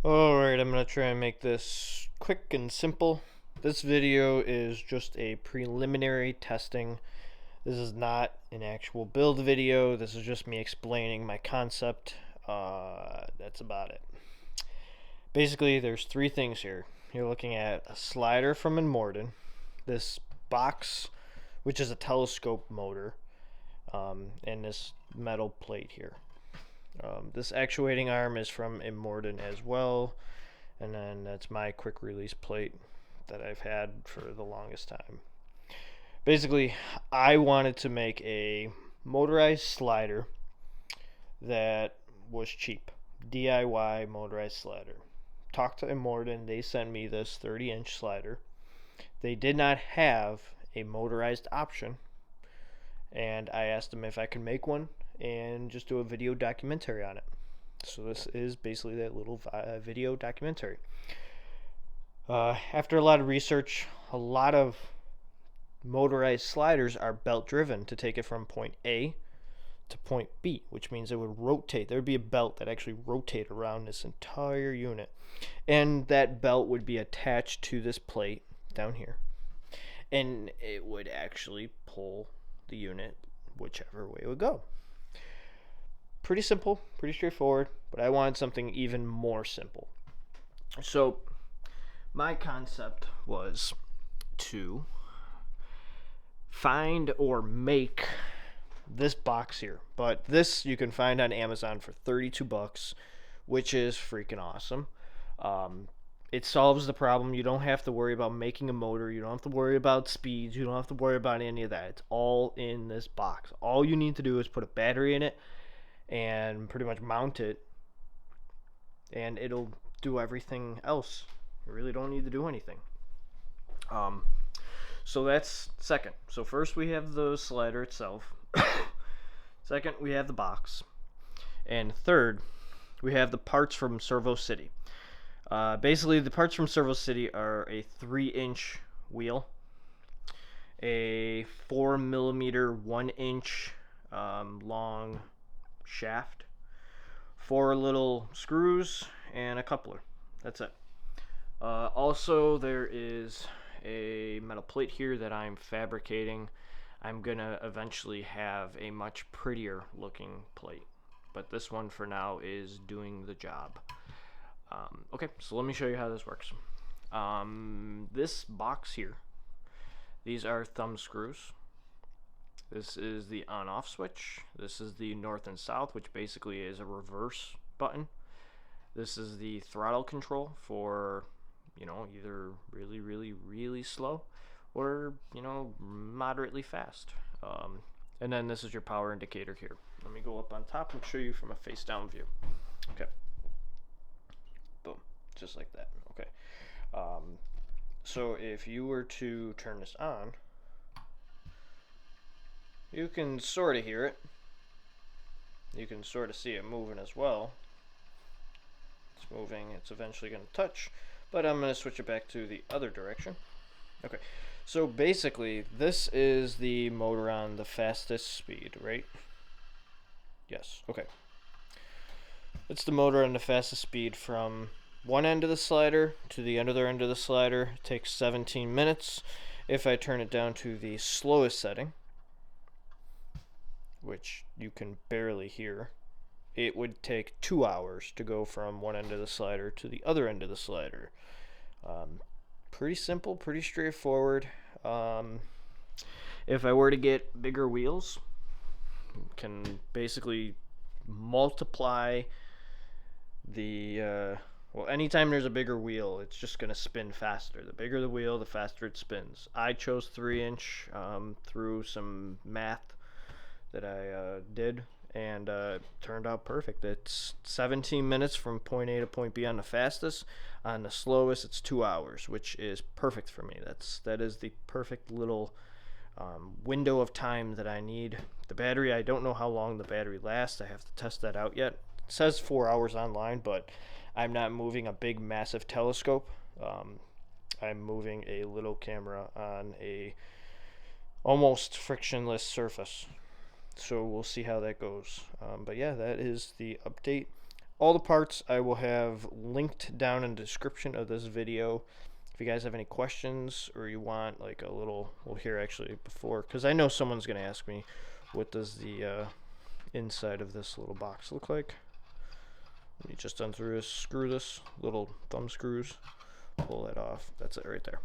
Alright, I'm going to try and make this quick and simple. This video is just a preliminary testing. This is not an actual build video. This is just me explaining my concept. That's about it. Basically, there's three things here. You're looking at a slider from Imorden, this box, which is a telescope motor, and this metal plate here. This actuating arm is from Imorden as well, and then that's my quick release plate that I've had for the longest time. Basically, I wanted to make a motorized slider that was cheap. DIY motorized slider. Talked to Imorden, they sent me this 30-inch slider. They did not have a motorized option, and I asked them if I could make one and just do a video documentary on it. So this is basically that little video documentary. After a lot of research, a lot of motorized sliders are belt driven to take it from point A to point B, which means it would rotate. There would be a belt that actually rotate around this entire unit, and that belt would be attached to this plate down here, and it would actually pull the unit whichever way it would go. Pretty simple, pretty straightforward, but I wanted something even more simple. So my concept was to find or make this box here, but this you can find on Amazon for 32 bucks, which is freaking awesome. It solves the problem. You don't have to worry about making a motor. You don't have to worry about speeds. You don't have to worry about any of that. It's all in this box. All you need to do is put a battery in it and pretty much mount it, and it'll do everything else. You really don't need to do anything. So that's second. So first we have the slider itself. Second, we have the box. And third, we have the parts from Servo City. Basically, the parts from Servo City are a 3-inch wheel, a 4mm 1-inch long shaft, 4 little screws, and a coupler. That's it. Also, there is a metal plate here that I'm fabricating. I'm gonna eventually have a much prettier looking plate, but this one for now is doing the job. Okay, so let me show you how this works. This box here, these are thumb screws. This is the on-off switch. This is the north and south, which basically is a reverse button. This is the throttle control for, either really slow or, moderately fast. And then this is your power indicator here. Let me go up on top and show you from a face down view. Okay. Boom. Just like that. Okay. So if you were to turn this on, you can sort of hear it. You can sort of see it moving as well. It's moving. It's eventually going to touch, but I'm going to switch it back to the other direction. Okay. So basically, this is the motor on the fastest speed, right? Yes. Okay. It's the motor on the fastest speed from one end of the slider to the other end of the slider. It takes 17 minutes. If I turn it down to the slowest setting, which you can barely hear, it would take 2 hours to go from one end of the slider to the other end of the slider. Pretty simple, pretty straightforward. If I were to get bigger wheels, can basically multiply the anytime there's a bigger wheel, it's just going to spin faster. The bigger the wheel, the faster it spins. I chose 3-inch through some math that I did, and turned out perfect. It's 17 minutes from point A to point B on the fastest. On the slowest, it's 2 hours, which is perfect for me. That is the perfect little window of time that I need. The battery, I don't know how long the battery lasts. I have to test that out yet. It says 4 hours online, but I'm not moving a big, massive telescope. I'm moving a little camera on a almost frictionless surface. So we'll see how that goes. But yeah, that is the update. all the parts I will have linked down in the description of this video. If you guys have any questions or you want like a little, well, here actually before, because I know someone's going to ask me, what does the inside of this little box look like? You just unscrew this little thumb screws, pull that off. That's it right there.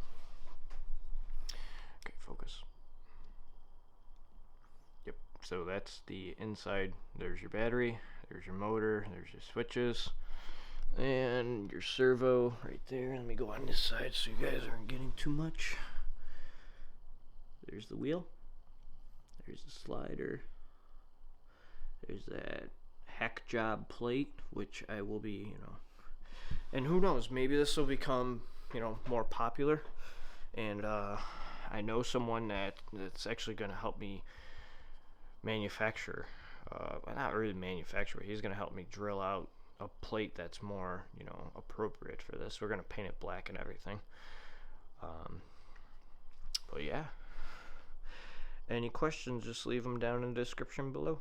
Okay, focus. Yep, so that's the inside. There's your battery, there's your motor, there's your switches, and your servo right there. Let me go on this side so you guys aren't getting too much. There's the wheel, there's the slider, there's that hack job plate, which I will be, and who knows, maybe this will become, more popular, and I know someone that's actually going to help me manufacture, not really manufacture, but he's going to help me drill out a plate that's more, appropriate for this. We're going to paint it black and everything. But yeah, any questions, just leave them down in the description below.